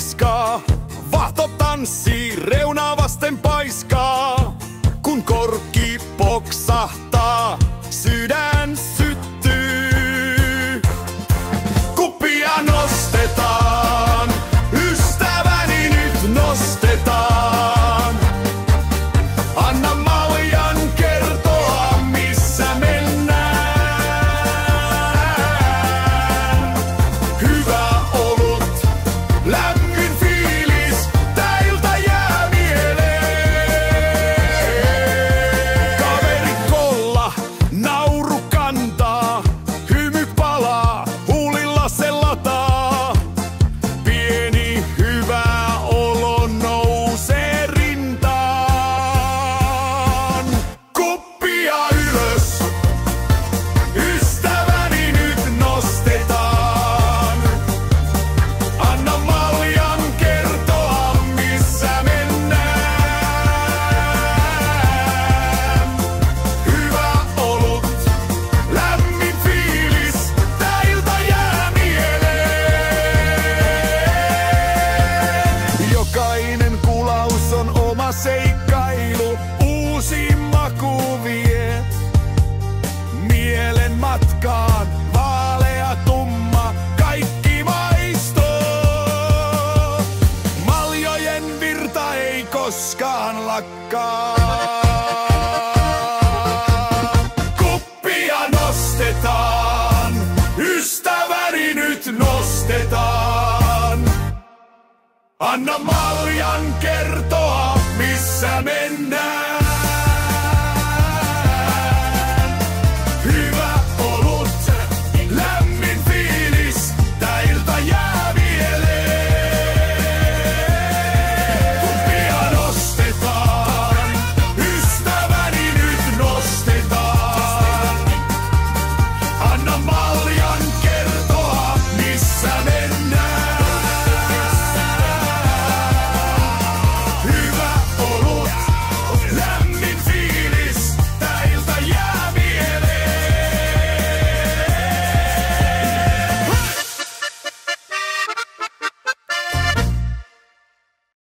haiskaa. Vahto tanssii reunaa vasten paiskaa. Kun korkki poksahtaa, sydän syttyy. Kuppia nostetaan, ystäväni nyt nostetaan. Anna maljan kertoa, missä mennään. Hyvä olut, lämmin fiilis, täiltä jää mieleen. Kaverit kolla, nauru kantaa, hymy palaa, huulilla se lataa. Pieni hyvä olo nousee rintaan. Kuppia ylös, ystäväni nyt nostetaan. Anna maljan kertoa, missä mennään. Hyvä olut, lämmin fiilis, täiltä jää mieleen. Jokainen kulaus on oma seikkailu, uusi maku vie mielen matkaan. Vaalea, tumma, kaikki maistoo. Maljojen virta ei koskaan lakkaa. Kuppia nostetaan, ystäväni nyt nostetaan. Anna maljan kertoa, missä mennään.